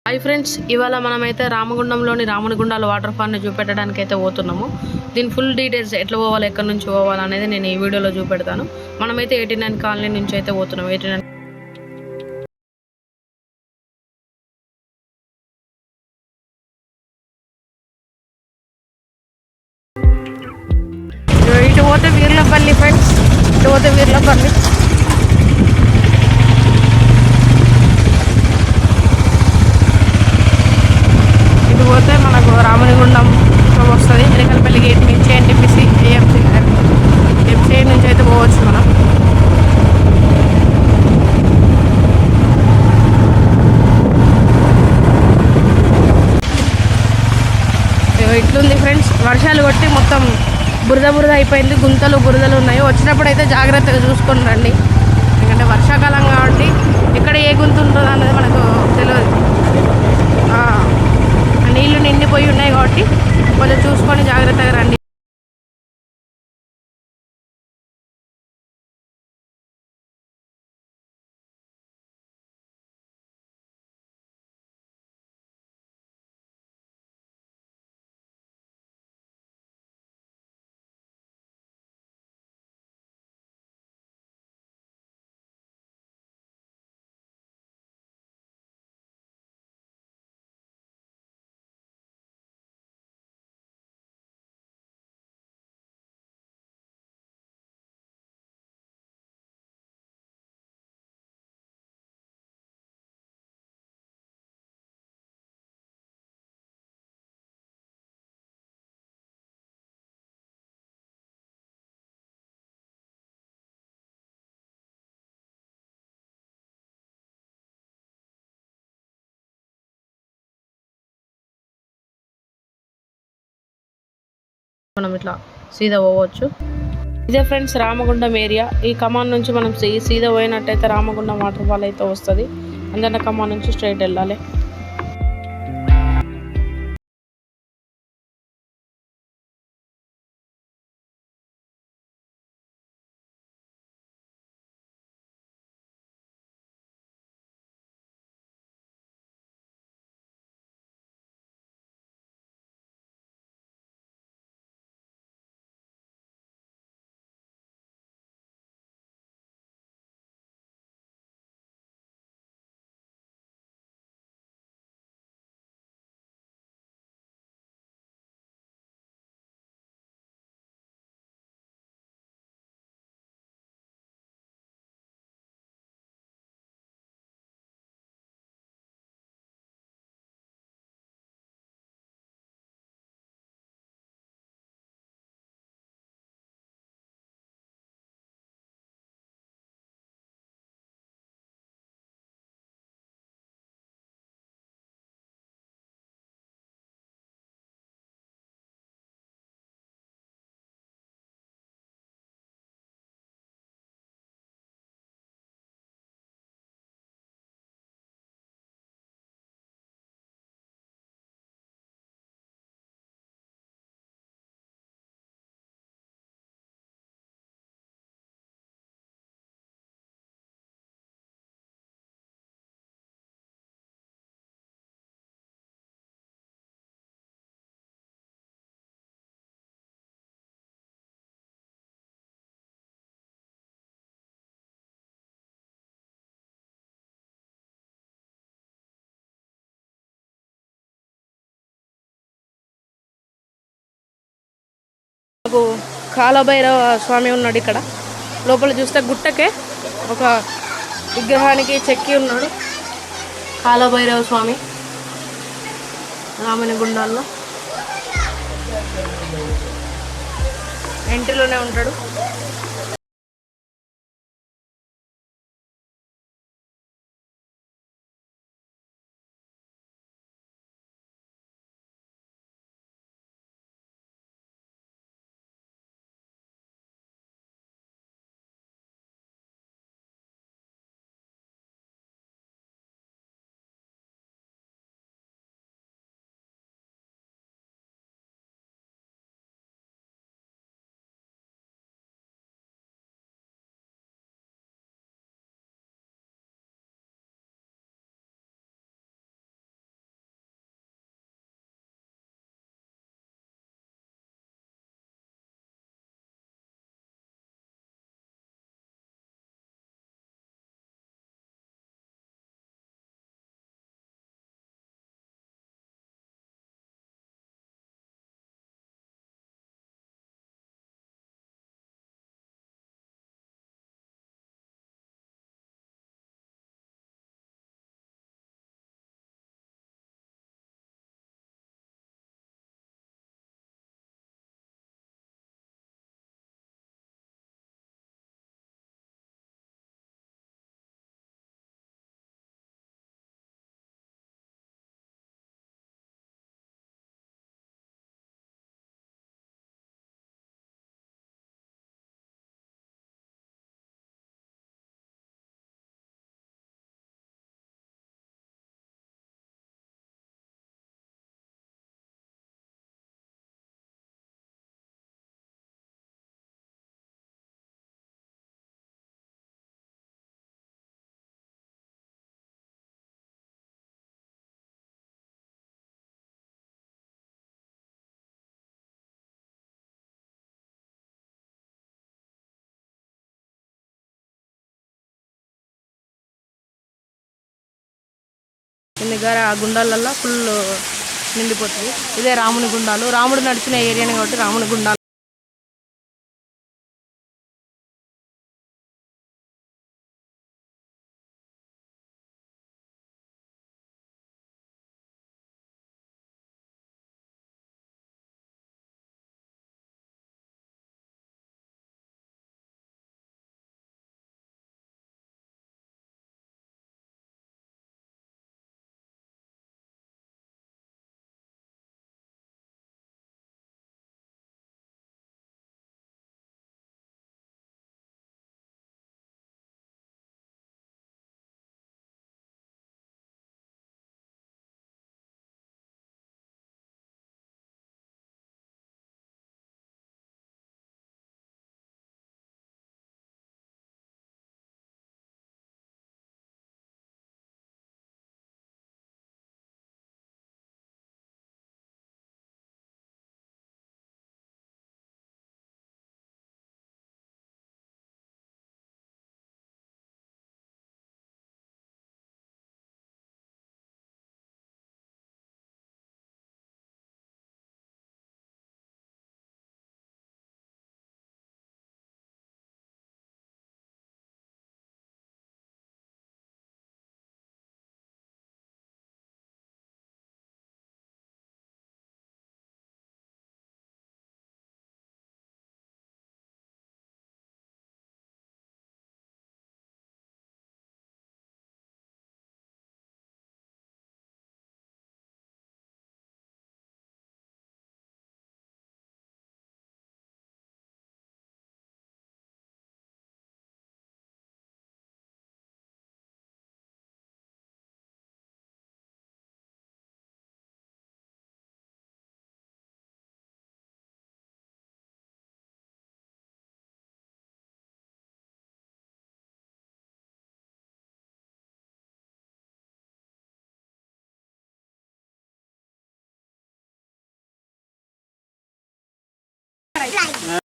Hi friends, ఇవాళ మనమైతే రామగుండంలోని రామునిగుండాల water ఫాల్ని చూపెట్టడానికి అయితే పోతున్నాము. దీని ఫుల్ డీటెయిల్స్ ఎట్లా పోవాలి, ఎక్కడి నుంచి పోవాలి అనేది నేను ఈ వీడియోలో చూపెడతాను. మనమైతే 89 కాలనీ నుంచి అయితే పోతున్నాం. 89 ఇటు పోతే వీర్లపల్లి ఫ్రెండ్స్, ఇటు పోతే వీర్లపల్లి. ఇటు పోతే మనకు రామునిగుండం వస్తుంది. ఎనకలపల్లి గేట్ నుంచి ఎన్టీపీసీ ఎంసీ నుంచి అయితే పోవచ్చు మనం. ఇట్లుంది ఫ్రెండ్స్, వర్షాలు కొట్టి మొత్తం బురద అయిపోయింది. గుంతలు బురదలు ఉన్నాయి. వచ్చినప్పుడు అయితే జాగ్రత్తగా చూసుకొని రండి, ఎందుకంటే వర్షాకాలం కాబట్టి ఎక్కడ ఏ గుంత ఉంటుందో అన్నది మనకు తెలియదు. నీళ్లు నిండిపోయి ఉన్నాయి కాబట్టి కొంచెం చూసుకొని జాగ్రత్తగా రండి. మనం ఇట్లా సీదా పోవచ్చు. ఇదే ఫ్రెండ్స్ రామగుండం ఏరియా. ఈ కమాన్ నుంచి మనం సీదా పోయినట్టయితే రామగుండం వాటర్ ఫాల్ అయితే వస్తుంది. అందరిన కమాన్ నుంచి స్ట్రైట్ వెళ్ళాలి. కాలభైరవ స్వామి ఉన్నాడు ఇక్కడ. లోపల చూస్తే గుట్టకే ఒక విగ్రహానికి చెక్కి ఉన్నాడు కాలభైరవ స్వామి రామునిగుండాల్లో. ఎంట్రీలోనే ఉంటాడు. ఎందుకంటే ఆ గుండాలల్లో ఫుల్ నిండిపోతుంది. ఇదే రాముని గుండాలు, రాముడు నడిచిన ఏరియాని కాబట్టి రాముని గుండాలు